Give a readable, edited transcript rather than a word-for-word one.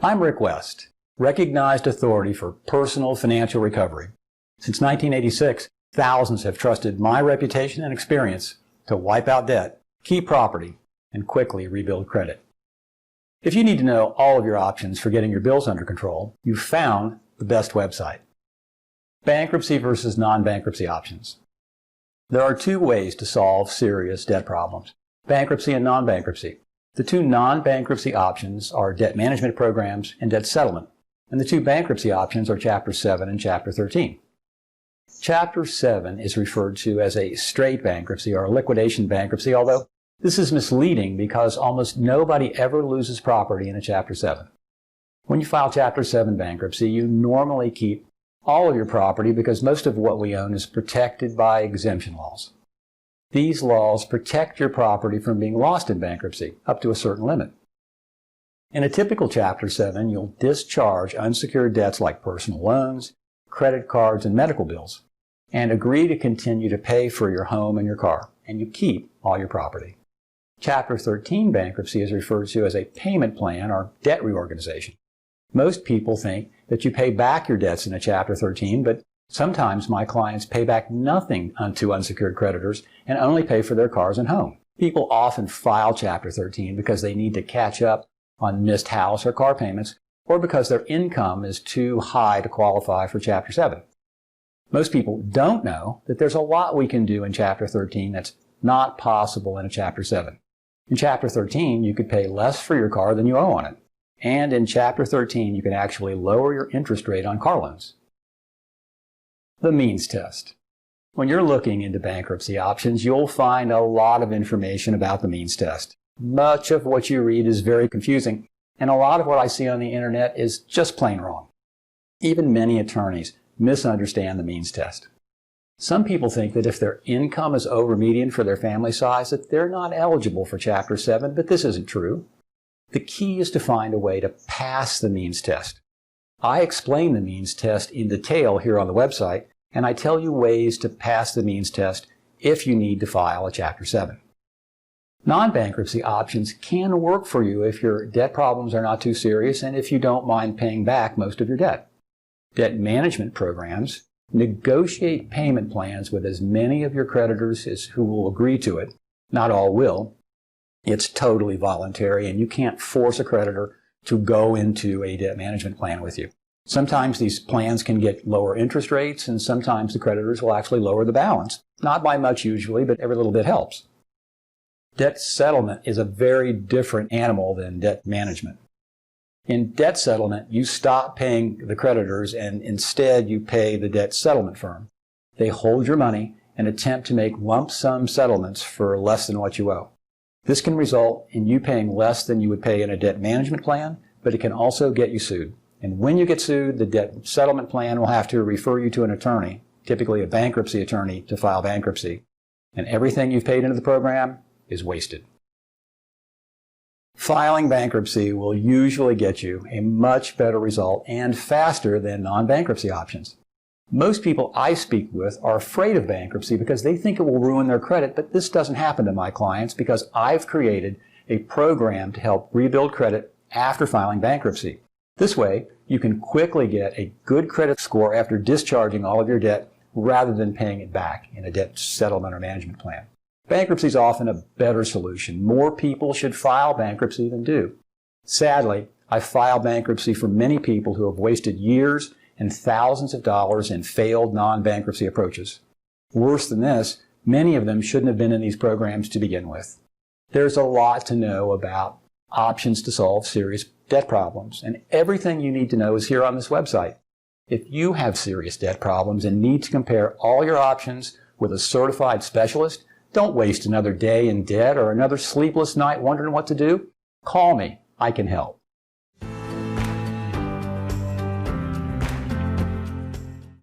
I'm Rick West, recognized authority for personal financial recovery. Since 1986, thousands have trusted my reputation and experience to wipe out debt, keep property, and quickly rebuild credit. If you need to know all of your options for getting your bills under control, you've found the best website. Bankruptcy versus non-bankruptcy options. There are two ways to solve serious debt problems: bankruptcy and non-bankruptcy. The two non-bankruptcy options are debt management programs and debt settlement, and the two bankruptcy options are Chapter 7 and Chapter 13. Chapter 7 is referred to as a straight bankruptcy or a liquidation bankruptcy, although this is misleading because almost nobody ever loses property in a Chapter 7. When you file Chapter 7 bankruptcy, you normally keep all of your property because most of what we own is protected by exemption laws. These laws protect your property from being lost in bankruptcy up to a certain limit. In a typical Chapter 7, you'll discharge unsecured debts like personal loans, credit cards, and medical bills, and agree to continue to pay for your home and your car, and you keep all your property. Chapter 13 bankruptcy is referred to as a payment plan or debt reorganization. Most people think that you pay back your debts in a Chapter 13, but sometimes my clients pay back nothing to unsecured creditors and only pay for their cars and home. People often file Chapter 13 because they need to catch up on missed house or car payments, or because their income is too high to qualify for Chapter 7. Most people don't know that there's a lot we can do in Chapter 13 that's not possible in a Chapter 7. In Chapter 13, you could pay less for your car than you owe on it. And in Chapter 13, you can actually lower your interest rate on car loans. The means test. When you're looking into bankruptcy options, you'll find a lot of information about the means test. Much of what you read is very confusing, and a lot of what I see on the internet is just plain wrong. Even many attorneys misunderstand the means test. Some people think that if their income is over median for their family size, that they're not eligible for Chapter 7, but this isn't true. The key is to find a way to pass the means test. I explain the means test in detail here on the website, and I tell you ways to pass the means test if you need to file a Chapter 7. Non-bankruptcy options can work for you if your debt problems are not too serious and if you don't mind paying back most of your debt. Debt management programs negotiate payment plans with as many of your creditors as who will agree to it. Not all will. It's totally voluntary, and you can't force a creditor to go into a debt management plan with you. Sometimes these plans can get lower interest rates, and sometimes the creditors will actually lower the balance. Not by much usually, but every little bit helps. Debt settlement is a very different animal than debt management. In debt settlement, you stop paying the creditors and instead you pay the debt settlement firm. They hold your money and attempt to make lump sum settlements for less than what you owe. This can result in you paying less than you would pay in a debt management plan, but it can also get you sued. And when you get sued, the debt settlement plan will have to refer you to an attorney, typically a bankruptcy attorney, to file bankruptcy. And everything you've paid into the program is wasted. Filing bankruptcy will usually get you a much better result and faster than non-bankruptcy options. Most people I speak with are afraid of bankruptcy because they think it will ruin their credit, but this doesn't happen to my clients because I've created a program to help rebuild credit after filing bankruptcy. This way, you can quickly get a good credit score after discharging all of your debt rather than paying it back in a debt settlement or management plan. Bankruptcy is often a better solution. More people should file bankruptcy than do. Sadly, I file bankruptcy for many people who have wasted years and thousands of dollars in failed non-bankruptcy approaches. Worse than this, many of them shouldn't have been in these programs to begin with. There's a lot to know about options to solve serious debt problems, and everything you need to know is here on this website. If you have serious debt problems and need to compare all your options with a certified specialist, don't waste another day in debt or another sleepless night wondering what to do. Call me. I can help.